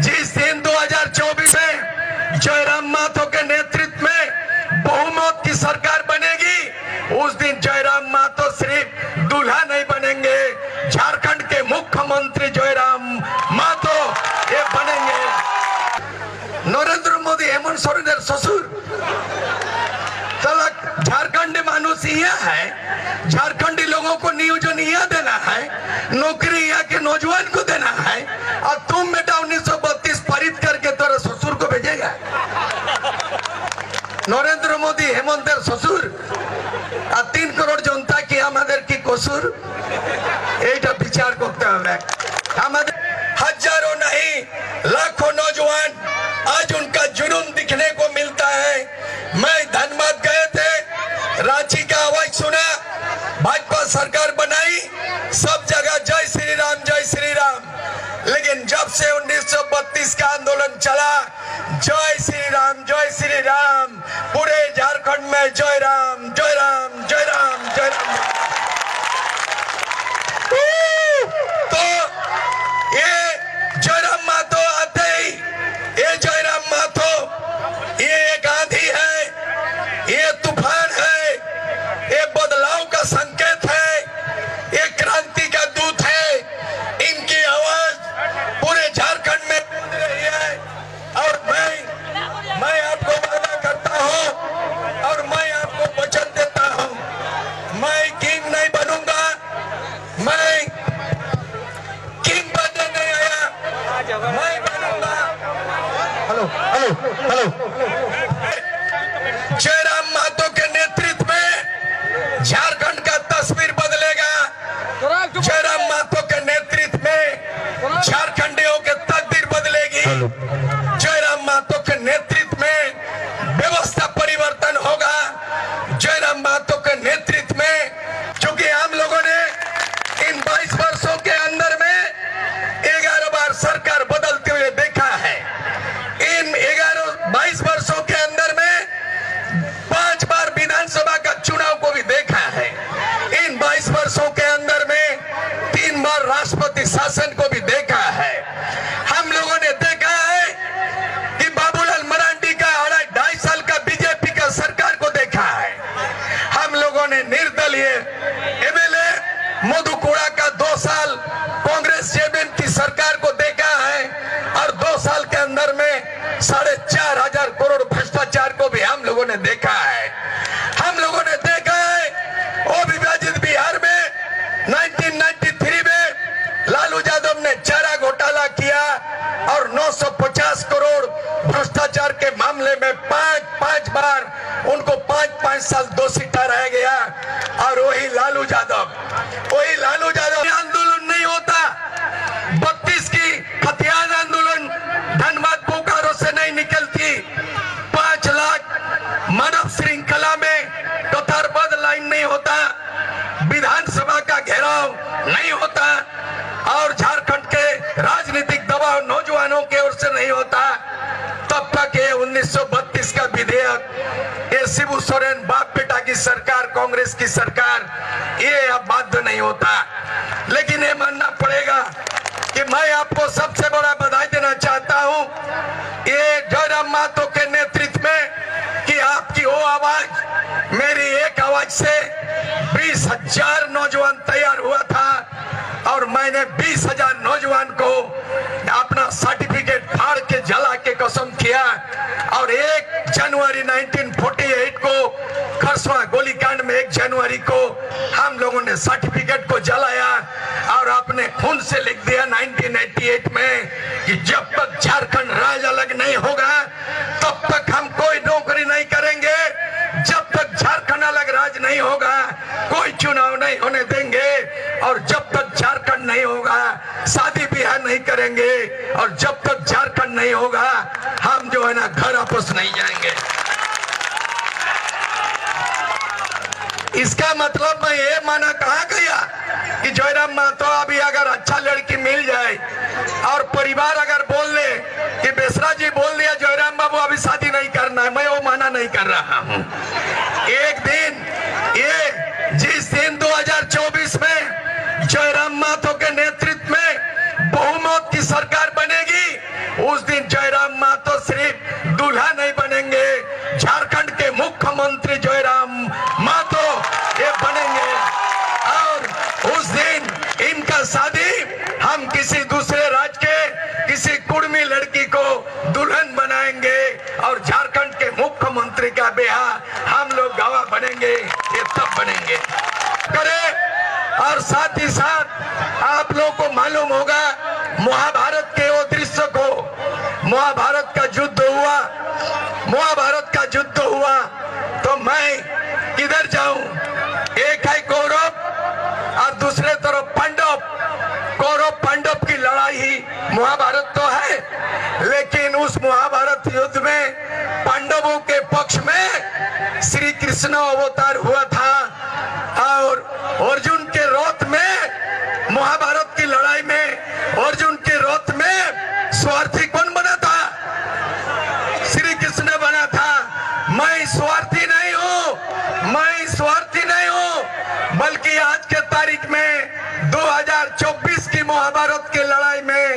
जिस दिन 2024 में जयराम माथो के नेतृत्व में बहुमत की सरकार बनेगी, उस दिन जयराम माथो सिर्फ दूल्हा नहीं बनेंगे, झारखंड के मुख्यमंत्री जयराम माथो ये बनेंगे। नरेंद्र मोदी हेमंत सोरेन ससुर तलक झारखंडी मानुष यहाँ है, झारखंडी लोगों को नियोजन यहाँ देना है, नौकरी यहाँ के नौजवान को देना है, और तुम बेटा 1932 पारित करके तोरा ससुर को भेजेगा। नरेंद्र मोदी हेमंत ससुर 3 करोड़ जनता की हमारे की कसूर এইটা বিচার করতে হবে। हमारे हजारों नहीं लाखों नौजवान आज उनका जुनून दिखने को मिलता है। मैं धनबाद गए थे, रांची का आवाज सुना, भाजपा सरकार बनाई, सब जगह जय श्री राम जय श्री राम, लेकिन जब से 1932 का आंदोलन चला, जय श्री राम पूरे झारखंड में जय राम जय राम जय राम जय राम। तो ये जयराम माथो आते ही, ये जयराम माथो ये एक आंधी है, ये तूफान है, ये बदलाव का संकेत है, ये क्रांति का दूत है। इनकी आवाज पूरे झारखंड में गूंज रही है। और मैं आपको वादा करता हूं और मैं आपको वचन देता हूं, मैं किंग नहीं बनूंगा, मैं किंग बनने नहीं आया, मैं बनूंगा। हेलो जयराम माथो के नेतृत्व में झारखंड का तस्वीर बदलेगा। जयराम माथो के नेतृत्व में झारखंडियों के तकदीर बदलेगी। जयराम माथो के नेतृत्व में व्यवस्था परिवर्तन होगा। जयराम माथो के नेतृत्व में, क्योंकि हम लोगों ने इन 22 वर्षों के अंदर में 11 बार सरकार बदलते हुए देखा है। इन 22 वर्षों के अंदर में 5 बार विधानसभा का चुनाव को भी देखा है। इन 22 वर्षों के अंदर में 3 बार राष्ट्रपति शासन को भी देखा है। हम लोगों ने देखा है कि बाबूलाल मरांडी का 2.5 साल का बीजेपी का सरकार को देखा है। हम लोगों ने निर्दलीय एमएलए मधुकुड़ा का 2 साल कांग्रेस जेबीएम की सरकार को देखा है, और 2 साल के अंदर में 4,500 करोड़ भ्रष्टाचार को भी हम लोगों ने देखा है। हम लोगों ने देखा है अविभाजित बिहार में 1993 में लालू यादव ने चारा घोटाला किया और 950 करोड़ भ्रष्टाचार के मामले में 5 बार उनको 5 साल दोषी ठहराया गया। और वही लालू यादव आंदोलन नहीं होता, 32 की हथियार आंदोलन धनबाद बोकारो से नहीं निकलती, 5 लाख मानव श्रृंखला में कतारबद्ध लाइन नहीं होता, विधानसभा का घेराव नहीं होता, और झारखंड के राजनीतिक दबाव नौजवानों की ओर से नहीं होता, तब तक ये 1932 का विधेयक, ये शिबू सोरेन बाप बेटा की सरकार, कांग्रेस की सरकार, ये अब बाध्य नहीं होता। लेकिन ये मानना पड़ेगा कि मैं आपको सबसे बड़ा बधाई देना चाहता हूं ये जयराम माथो के नेतृत्व में, कि आपकी वो आवाज, मेरी एक आवाज से 20,000 नौजवान तैयार हुआ था, और मैंने 20,000 नौजवान को अपना सर्टिफिकेट फाड़ के जला के कसम किया। और 1 जनवरी 1948 को खरसवा गोलीकांड में 1 जनवरी को हम लोगों ने सर्टिफिकेट को जलाया और अपने खून से लिख दिया 1988 में कि जब तक झारखंड राज्य अलग नहीं होगा तब तक हम कोई नौकरी नहीं करेंगे, जब तक झारखंड अलग राज्य नहीं होगा कोई चुनाव नहीं होने देंगे, और जब तक झारखंड नहीं होगा शादी ब्याह नहीं करेंगे, और जब तक झारखंड नहीं होगा हम जो है ना घर वापस नहीं जाएंगे। इसका मतलब मैं ये माना कहा गया कि जयराम माथो अभी अगर अच्छा लड़की मिल जाए और परिवार अगर बोल ले कि बेसरा जी बोल दिया जयराम बाबू अभी शादी नहीं करना है, मैं वो माना नहीं कर रहा हूं। एक दिन ये जिस दिन 2024 में जयराम माथो के नेतृत्व में बहुमत की सरकार बनेगी, उस दिन जयराम महतो सिर्फ दूल्हा नहीं बनेंगे, झारखंड के मुख्यमंत्री जयराम महतो ये बनेंगे। और उस दिन इनका शादी हम किसी दूसरे राज्य के किसी कुर्मी लड़की को दुल्हन बनाएंगे और झारखंड के मुख्यमंत्री का ब्याह हम लोग गवाह बनेंगे, ये तब बनेंगे करे। और साथ ही साथ आप लोगों को मालूम होगा महाभारत के वो दृश्य को, महाभारत का युद्ध हुआ, महाभारत का युद्ध हुआ तो मैं किधर जाऊं? एक है कौरव और दूसरे तरफ पांडव। कौरव पांडव की लड़ाई ही महाभारत तो है, लेकिन उस महाभारत युद्ध में पांडवों के पक्ष में श्री कृष्ण अवतार हुआ था और अर्जुन के रथ में, महाभारत की लड़ाई में अर्जुन के रथ में स्वार्थी कौन बना था? श्री कृष्ण बना था। मैं स्वार्थी नहीं हूं, मैं स्वार्थी नहीं हूं, बल्कि आज के तारीख में 2024 की महाभारत की लड़ाई में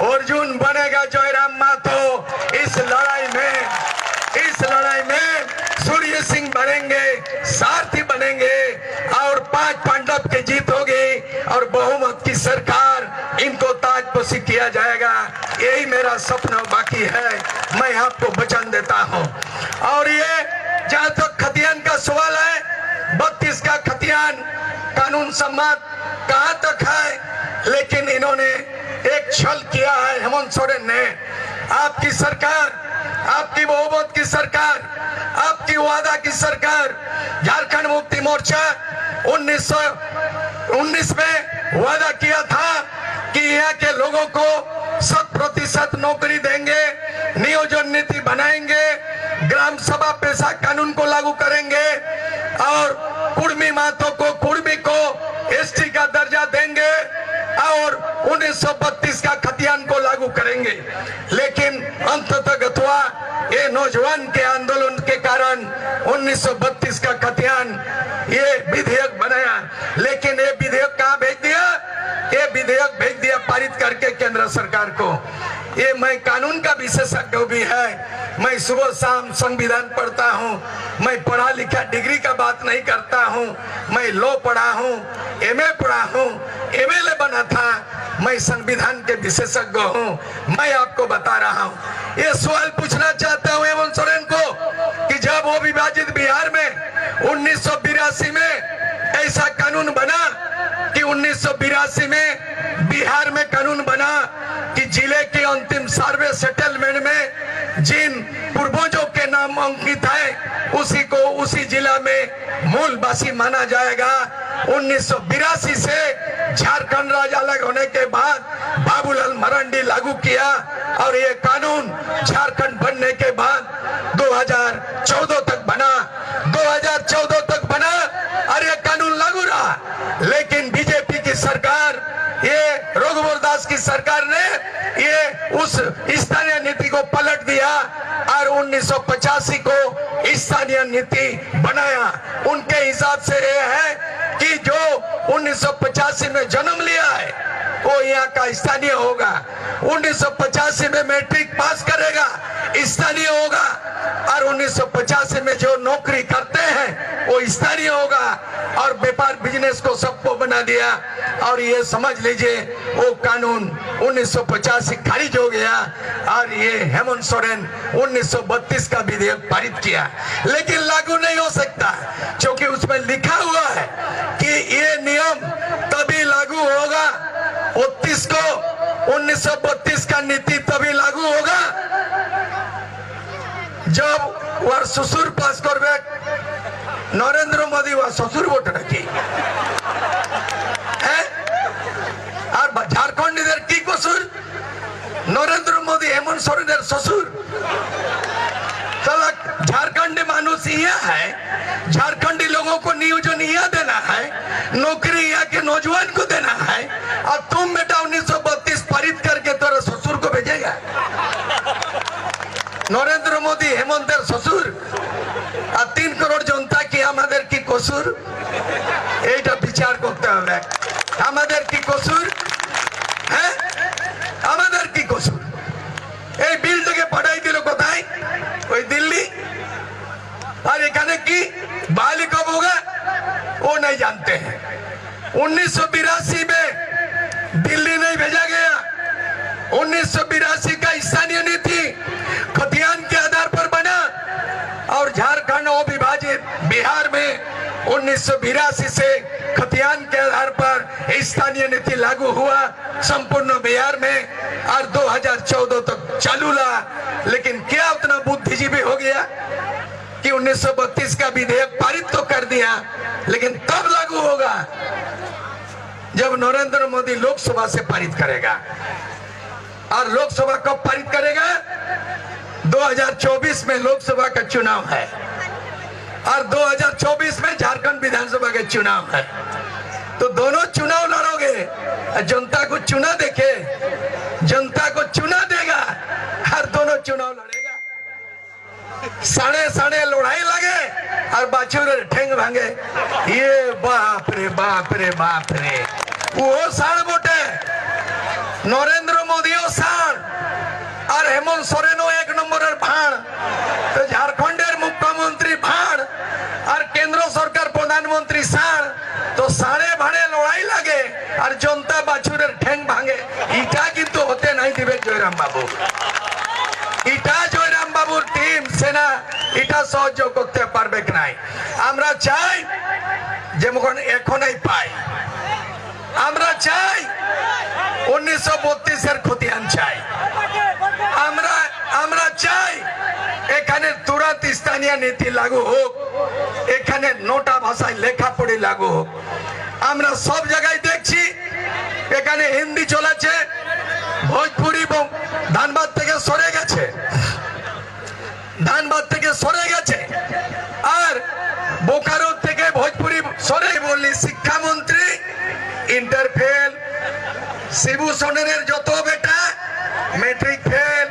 अर्जुन बनेगा जयराम महतो। इस लड़ाई में सूर्य सिंह बनेंगे, सारथी बनेंगे और 5 पांडव की जीत होगी और बहुमत की सरकार इनको ताजपोशी किया जाएगा। यही मेरा सपना बाकी है, मैं आपको वचन देता हूं। और ये जहां तक खतियान का सवाल है, 32 का खतियान कानून सम्मत कहां तक है, लेकिन इन्होंने एक छल किया है। हेमंत सोरेन ने, आपकी सरकार, आपकी बहुमत की सरकार, आपकी वादा की सरकार, झारखंड मुक्ति मोर्चा 1919 में वादा किया था कि यहाँ के लोगों को 100% नौकरी देंगे, नियोजन नीति बनाएंगे, ग्राम सभा पेशा कानून को लागू करेंगे और कुर्मी महतो को, कुर्मी को एसटी का दर्जा देंगे और 1932 का खतियान को लागू करेंगे। लेकिन अंततः ये नौजवान के आंदोलन के कारण 1932 का खतियान ये विधेयक बनाया, लेकिन ये विधेयक कहाँ भेज दिया? ये विधेयक भेज दिया पारित करके केंद्र सरकार को। ये मैं कानून का विशेषज्ञ भी है, मैं सुबह शाम संविधान पढ़ता हूँ, मैं पढ़ा लिखा डिग्री का बात नहीं करता हूँ, मैं लॉ पढ़ा हूँ, एमए पढ़ा हूँ, एमएलए बना था, मैं संविधान के विशेषज्ञ हूँ। मैं आपको बता रहा हूँ, ये सवाल पूछना चाहता हूँ हेमंत सोरेन को कि जब वो विभाजित बिहार में 1982 में ऐसा कानून बना कि 1982 में बिहार में कानून बना कि जिले के अंतिम सर्वे सेटलमेंट में जिन पूर्वजों के नाम अंकित है उसी को उसी जिला में मूलवासी माना जाएगा। 1982 से झारखंड राज्य अलग होने के बाद बाबूलाल मरांडी लागू किया और ये कानून झारखंड बनने के बाद 2014 तक बना, 2014 तक बना और ये कानून लागू रहा। लेकिन बीजेपी की सरकार, ये रघुवर दास की सरकार ने ये उस स्थानीय नीति को पलट दिया और 1985 को स्थानीय नीति बनाया। उनके हिसाब से ये है कि जो 1985 में जन्म लिया है वो यहाँ का स्थानीय होगा, 1985 में मैट्रिक पास करेगा स्थानीय होगा और 1985 में जो नौकरी करते हैं वो स्थानीय होगा। और व्यापार बिजनेस को सबको बना दिया और ये समझ लीजिए वो कानून 1985 खारिज हो गया और ये हेमंत सोरेन 1932 का विधेयक पारित किया, लेकिन लागू नहीं हो सकता क्योंकि उसमें लिखा हुआ है कि ये नियम तभी लागू होगा 29 को, 1932 का नीति तभी लागू होगा जब वह ससुर पास करवे नरेंद्र मोदी वह ससुर वोट रखी और झारखंड इधर की कसूर नरेंद्र मोदी हेमंत सोरेन ससुर। झारखंडी मानुष यहाँ है, झारखंडी लोगों को नियोजन यहाँ देना है, नौकरी यहाँ के नौजवान को देना है और तुम बेटा 1932 पारित करके तेरा ससुर को भेजेगा नरेंद्र मोदी हेमंत ससुर और 3 करोड़ जनता की हमारे की कसूर এইটা বিচার করতে হবে। আমাদের কি কসুর? হ্যাঁ আমাদের কি কসুর? এই और एखाने की बहाली कब होगा वो नहीं जानते हैं। 1982 में दिल्ली नहीं भेजा गया। 1982 का स्थानीय नीति खतियान के आधार पर बना और झारखंड अविभाजित बिहार में 1982 से खतियान के आधार पर स्थानीय नीति लागू हुआ संपूर्ण बिहार में और 2014 तक चालू रहा। लेकिन क्या उतना बुद्धिजीवी हो गया कि 1932 का विधेयक पारित तो कर दिया, लेकिन तब लागू होगा जब नरेंद्र मोदी लोकसभा से पारित करेगा। और लोकसभा कब पारित करेगा? 2024 में लोकसभा का चुनाव है और 2024 में झारखंड विधानसभा के चुनाव है। तो दोनों चुनाव लड़ोगे, जनता को चुना देखे, जनता को चुना देगा, हर दोनों चुनाव लड़ेगा। साढ़े साढ़े लड़ाई लगे और बाछुर ठेंग भांगे। ये बाप रे बाप रे बाप रे, वो साढ़ बोटे नरेंद्र मोदी साढ़ और हेमंत सोरेनो एक नंबर भाण, तो झारखंडेर मुख्यमंत्री भाण और केंद्र सरकार प्रधानमंत्री साढ़, तो साढ़े भाड़े लड़ाई लगे और जनता बाछुरेर ठेंग भांगे। इटा किन्तु होते नहीं दिबे जयराम बाबू। इटा जयराम बाबूर टीम सेना इटा सहयोग करते पारबे নাই। আমরা চাই যেমন এখনই পাই, আমরা চাই 1932 এর খতিয়ান চাই। আমরা চাই এখানে তুরন্ত স্থানীয় নীতি লাগু হোক, এখানে নোটা ভাষায় লেখাপড়ি লাগু হোক। আমরা সব জায়গায় দেখছি এখানে হিন্দি চলেছে, ভোজপুরি ধানবাদ থেকে সরে গেছে, ধানবাদ থেকে সরে গেছে আর বোকারো থেকে ভোজপুরি সরে। বললি শিক্ষামন্ত্রী ইন্টার ফেল, শিবু সোরেনের যত বেটা ম্যাট্রিক ফেল,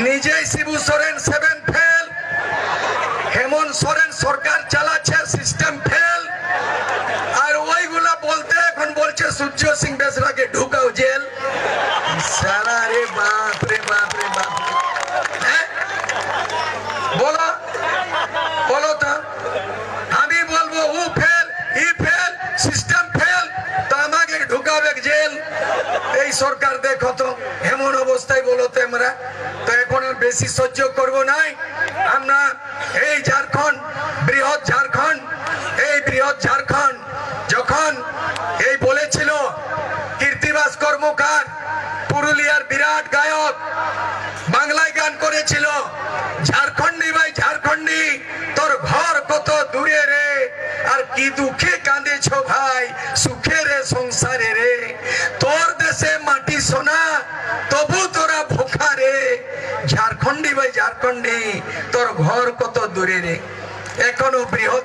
নিজেই শিবু সোরেন 7 ফেল, হেমন্ত সোরেন সরকার চালাচ্ছে সিস্টেম ফেল। আর ওইগুলা বলতে এখন বলছে সূর্য সিং বেসরাকে ঢুকাও জেল। সারা রে বাপ রে বাপ রে বাপ, বলো বলো তো, আমি বলবো ও ফেল, ই ফেল, সিস্টেম ফেল, তো আমাকে ঢুকাবে জেল। এই সরকার দেখো তো এমন অবস্থায় বলতে আমরা তো এখন আর বেশি সহ্য করব নাই। আমরা এই ঝাড়খণ্ড, বৃহৎ ঝাড়খণ্ড, এই বৃহৎ ঝাড়খণ্ড যখন এই বলেছিল কীর্তিবাস কর্মকার পুরুলিয়ার বিরাট গায়ক বাংলায় গান করেছিল, ঝাড়খণ্ডী ভাই ঝাড়খণ্ডী তোর ঘর কত দূরে রে, আর কি দুঃখে কাঁদেছ ভাই সুখে রে সংসারে রে, তোর দেশে মাটি সোনা তবু তোরা ভোখা রে, ঝাড়খণ্ডী ভাই ঝাড়খণ্ডী তোর ঘর কত দূরে রে। এখনো বৃহৎ